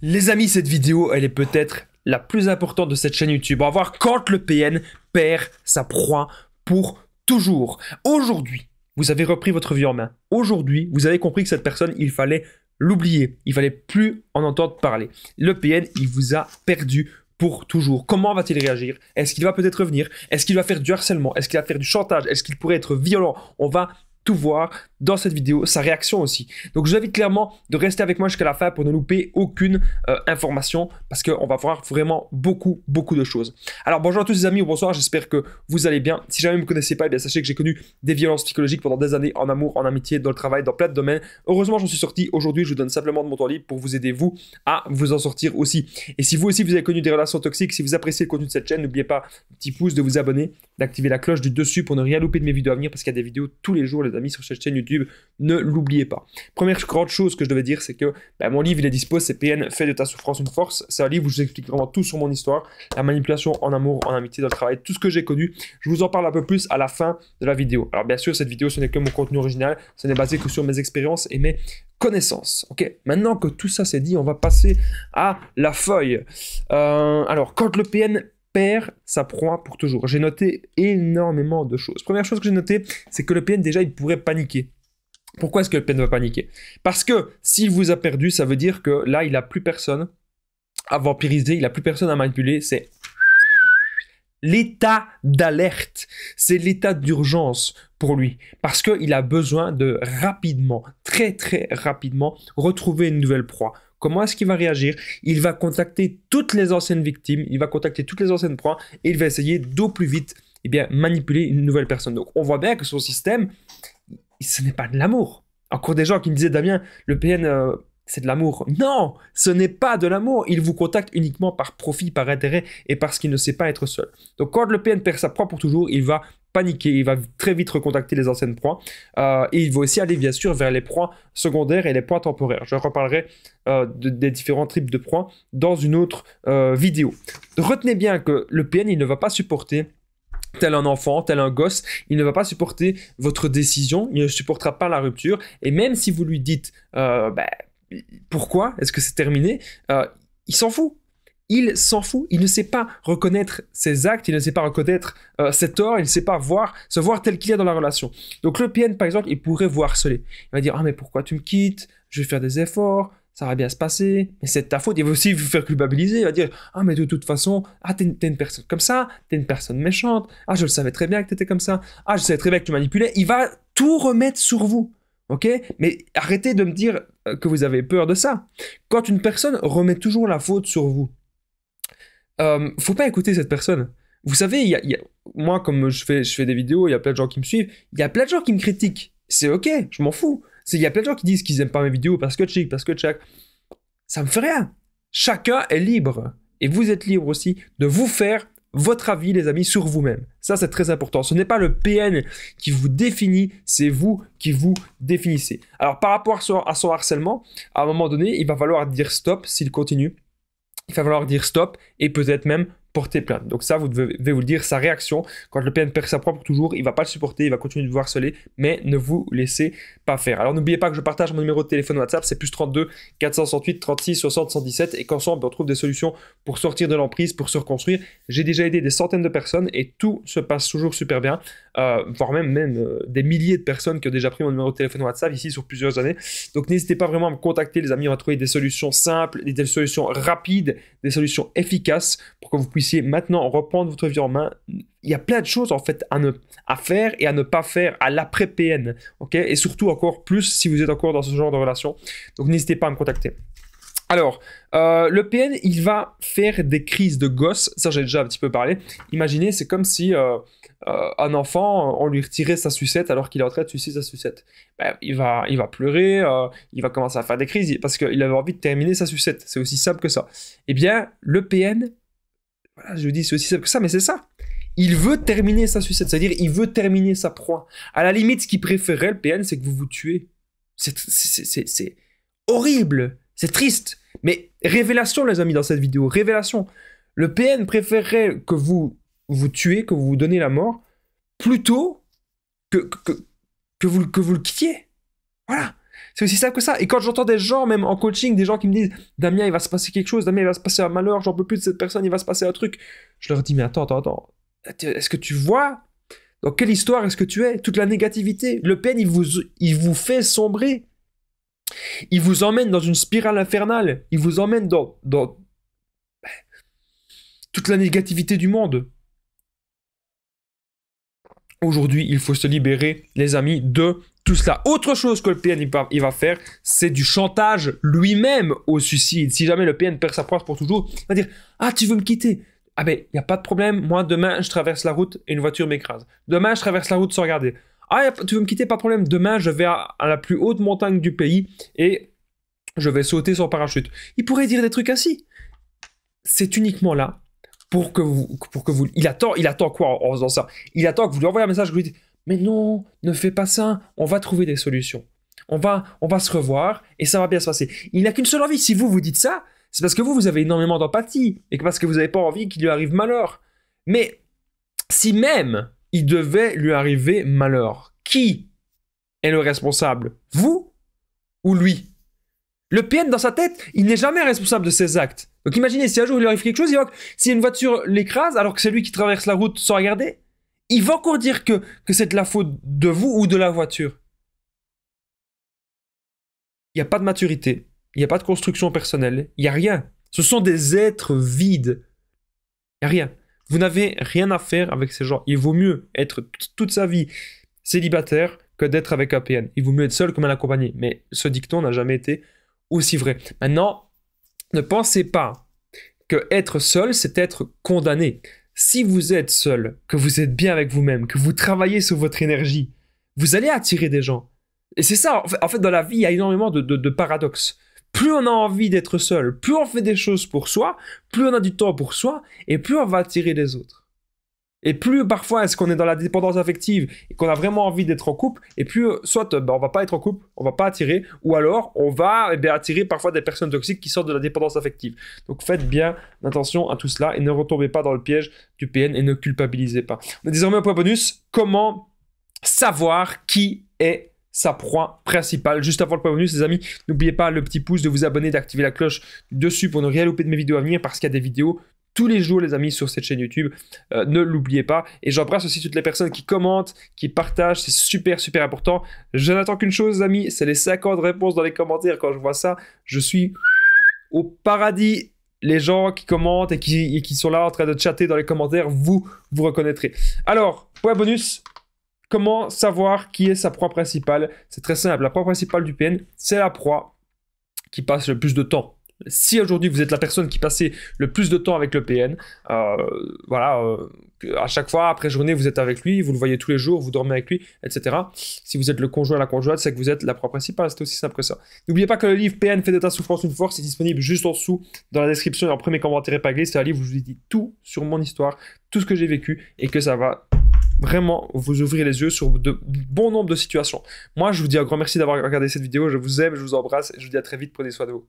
Les amis, cette vidéo, elle est peut-être la plus importante de cette chaîne YouTube. On va voir quand le PN perd sa proie pour toujours. Aujourd'hui, vous avez repris votre vie en main. Aujourd'hui, vous avez compris que cette personne, il fallait l'oublier. Il fallait plus en entendre parler. Le PN, il vous a perdu pour toujours. Comment va-t-il réagir? Est-ce qu'il va peut-être revenir? Est-ce qu'il va faire du harcèlement? Est-ce qu'il va faire du chantage? Est-ce qu'il pourrait être violent? On va tout voir dans cette vidéo, sa réaction aussi. Donc je vous invite clairement de rester avec moi jusqu'à la fin pour ne louper aucune information parce qu'on va voir vraiment beaucoup de choses. Alors bonjour à tous les amis, bonsoir, j'espère que vous allez bien. Si jamais vous ne me connaissez pas, eh bien, sachez que j'ai connu des violences psychologiques pendant des années en amour, en amitié, dans le travail, dans plein de domaines. Heureusement j'en suis sorti. Aujourd'hui je vous donne simplement de mon temps libre pour vous aider vous à vous en sortir aussi. Et si vous aussi vous avez connu des relations toxiques, si vous appréciez le contenu de cette chaîne, n'oubliez pas, petit pouce, de vous abonner, d'activer la cloche du dessus pour ne rien louper de mes vidéos à venir parce qu'il y a des vidéos tous les jours les amis sur cette chaîne YouTube, ne l'oubliez pas. Première grande chose que je devais dire, c'est que mon livre il est dispo, c'est PN, fais de ta souffrance une force. C'est un livre où je vous explique vraiment tout sur mon histoire, la manipulation en amour, en amitié, dans le travail, tout ce que j'ai connu. Je vous en parle un peu plus à la fin de la vidéo. Alors bien sûr, cette vidéo ce n'est que mon contenu original, ce n'est basé que sur mes expériences et mes connaissances. Ok, maintenant que tout ça c'est dit, on va passer à la feuille. Alors, quand le PN perd sa proie pour toujours. J'ai noté énormément de choses. Première chose que j'ai notée, c'est que le PN, déjà, il pourrait paniquer. Pourquoi est-ce que le PN va paniquer? Parce que s'il vous a perdu, ça veut dire que là, il n'a plus personne à vampiriser, il n'a plus personne à manipuler. C'est l'état d'alerte. C'est l'état d'urgence pour lui. Parce qu'il a besoin de rapidement, très rapidement, retrouver une nouvelle proie. Comment est-ce qu'il va réagir? Il va contacter toutes les anciennes victimes, il va contacter toutes les anciennes proies et il va essayer d'au plus vite manipuler une nouvelle personne. Donc on voit bien que son système, ce n'est pas de l'amour. Encore des gens qui me disaient, Damien, le PN, c'est de l'amour. Non, ce n'est pas de l'amour. Il vous contacte uniquement par profit, par intérêt et parce qu'il ne sait pas être seul. Donc quand le PN perd sa proie pour toujours, il va paniquer, il va très vite recontacter les anciennes proies et il va aussi aller bien sûr vers les proies secondaires et les proies temporaires. Je reparlerai des différents types de proies dans une autre vidéo. Retenez bien que le PN, il ne va pas supporter tel un enfant, tel un gosse, il ne va pas supporter votre décision, il ne supportera pas la rupture et même si vous lui dites pourquoi est-ce que c'est terminé, il s'en fout. Il s'en fout, il ne sait pas reconnaître ses actes, il ne sait pas reconnaître ses torts, il ne sait pas se voir tel qu'il est dans la relation. Donc le PN, par exemple, il pourrait vous harceler. Il va dire « Ah mais pourquoi tu me quittes? Je vais faire des efforts, ça va bien se passer, mais c'est de ta faute. » Il va aussi vous faire culpabiliser, il va dire « Ah mais de toute façon, t'es une personne comme ça, t'es une personne méchante, ah je le savais très bien que t'étais comme ça, ah je savais très bien que tu manipulais. » Il va tout remettre sur vous. Ok? Mais arrêtez de me dire que vous avez peur de ça. Quand une personne remet toujours la faute sur vous, faut pas écouter cette personne. Vous savez, moi, comme je fais des vidéos, il y a plein de gens qui me suivent, il y a plein de gens qui me critiquent. C'est ok, je m'en fous. Il y a plein de gens qui disent qu'ils aiment pas mes vidéos parce que chic, parce que tchac. Ça me fait rien. Chacun est libre. Et vous êtes libre aussi de vous faire votre avis, les amis, sur vous-même. Ça, c'est très important. Ce n'est pas le PN qui vous définit, c'est vous qui vous définissez. Alors, par rapport à son harcèlement, à un moment donné, il va falloir dire stop s'il continue. Il va falloir dire stop et peut-être même porter plainte. Donc ça, vous devez vous le dire, sa réaction, quand le PN perd sa proie pour toujours, il ne va pas le supporter, il va continuer de vous harceler, mais ne vous laissez pas faire. Alors n'oubliez pas que je partage mon numéro de téléphone WhatsApp, c'est +32 468 36 60 117 et qu'ensemble on trouve des solutions pour sortir de l'emprise, pour se reconstruire. J'ai déjà aidé des centaines de personnes et tout se passe toujours super bien, voire même des milliers de personnes qui ont déjà pris mon numéro de téléphone WhatsApp ici sur plusieurs années. Donc n'hésitez pas vraiment à me contacter les amis, on va trouver des solutions simples, des solutions rapides, des solutions efficaces pour que vous puissiez maintenant reprendre votre vie en main. Il y a plein de choses en fait à faire et à ne pas faire à l'après-PN, ok? Et surtout encore plus si vous êtes encore dans ce genre de relation. Donc n'hésitez pas à me contacter. Alors, le PN, il va faire des crises de gosse, ça j'ai déjà un petit peu parlé. Imaginez, c'est comme si un enfant, on lui retirait sa sucette alors qu'il est en train de sucer sa sucette. Il va pleurer, il va commencer à faire des crises parce qu'il avait envie de terminer sa sucette. C'est aussi simple que ça. Eh bien, le PN, voilà, je dis c'est aussi simple que ça, mais c'est ça. Il veut terminer sa sucette, c'est-à-dire il veut terminer sa proie. À la limite, ce qu'il préférait, le PN, c'est que vous vous tuez. C'est horrible, c'est triste. Mais révélation, les amis, dans cette vidéo, révélation. Le PN préférerait que vous vous tuez, que vous vous donnez la mort, plutôt que vous le quittiez. Voilà. C'est aussi simple que ça. Et quand j'entends des gens, même en coaching, des gens qui me disent Damien, il va se passer quelque chose, Damien, il va se passer un malheur, j'en peux plus de cette personne, il va se passer un truc. Je leur dis mais attends. Est-ce que tu vois dans quelle histoire est-ce que tu es? Toute la négativité. Le PN, il vous fait sombrer. Il vous emmène dans une spirale infernale. Il vous emmène dans toute la négativité du monde. Aujourd'hui, il faut se libérer, les amis, de tout cela. Autre chose que le PN il va faire, c'est du chantage lui-même au suicide. Si jamais le PN perd sa proie pour toujours, il va dire « Ah, tu veux me quitter ?» Ah ben, il n'y a pas de problème. Moi, demain, je traverse la route et une voiture m'écrase. Demain, je traverse la route sans regarder. Ah, tu veux me quitter? Pas de problème. Demain, je vais à la plus haute montagne du pays et je vais sauter sans parachute. Il pourrait dire des trucs ainsi. C'est uniquement là pour que vous... Il attend quoi en faisant ça? Il attend que vous lui envoyez un message, que vous lui dites « Mais non, ne fais pas ça. On va trouver des solutions. On va se revoir et ça va bien se passer. » Il n'a qu'une seule envie. Si vous dites ça, c'est parce que vous avez énormément d'empathie et parce que vous n'avez pas envie qu'il lui arrive malheur. Mais si même il devait lui arriver malheur, qui est le responsable? Vous ou lui? Le PN, dans sa tête, il n'est jamais responsable de ses actes. Donc imaginez, si un jour il lui arrive quelque chose, si une voiture l'écrase alors que c'est lui qui traverse la route sans regarder, il va encore dire que c'est de la faute de vous ou de la voiture. Il n'y a pas de maturité. Il n'y a pas de construction personnelle. Il n'y a rien. Ce sont des êtres vides. Il n'y a rien. Vous n'avez rien à faire avec ces gens. Il vaut mieux être toute sa vie célibataire que d'être avec un PN. Il vaut mieux être seul que mal accompagné. Mais ce dicton n'a jamais été aussi vrai. Maintenant, ne pensez pas que être seul, c'est être condamné. Si vous êtes seul, que vous êtes bien avec vous-même, que vous travaillez sur votre énergie, vous allez attirer des gens. Et c'est ça, en fait, dans la vie, il y a énormément de paradoxes. Plus on a envie d'être seul, plus on fait des choses pour soi, plus on a du temps pour soi, et plus on va attirer les autres. Et plus parfois est-ce qu'on est dans la dépendance affective et qu'on a vraiment envie d'être en couple, et plus soit on va pas être en couple, on va pas attirer, ou alors on va attirer parfois des personnes toxiques qui sortent de la dépendance affective. Donc faites bien attention à tout cela et ne retombez pas dans le piège du PN et ne culpabilisez pas. On est désormais au point bonus, comment savoir qui est sa proie principale. Juste avant le point bonus, les amis, n'oubliez pas le petit pouce, de vous abonner, d'activer la cloche dessus pour ne rien louper de mes vidéos à venir, parce qu'il y a des vidéos tous les jours, les amis, sur cette chaîne YouTube. Ne l'oubliez pas. Et j'embrasse aussi toutes les personnes qui commentent, qui partagent. C'est super, super important. Je n'attends qu'une chose, les amis, c'est les 50 réponses dans les commentaires. Quand je vois ça, je suis au paradis. Les gens qui commentent et qui sont là en train de chatter dans les commentaires, vous reconnaîtrez. Alors, point bonus. Comment savoir qui est sa proie principale? C'est très simple. La proie principale du PN, c'est la proie qui passe le plus de temps. Si aujourd'hui vous êtes la personne qui passait le plus de temps avec le PN, à chaque fois, après journée, vous êtes avec lui, vous le voyez tous les jours, vous dormez avec lui, etc. Si vous êtes le conjoint, la conjointe, c'est que vous êtes la proie principale, c'est aussi simple que ça. N'oubliez pas que le livre PN fait de ta souffrance une force est disponible juste en dessous, dans la description et en premier commentaire épinglé. C'est un livre où je vous dis tout sur mon histoire, tout ce que j'ai vécu, et que ça va vraiment vous ouvrir les yeux sur de bon nombre de situations. Moi, je vous dis un grand merci d'avoir regardé cette vidéo, je vous aime, je vous embrasse, et je vous dis à très vite, prenez soin de vous.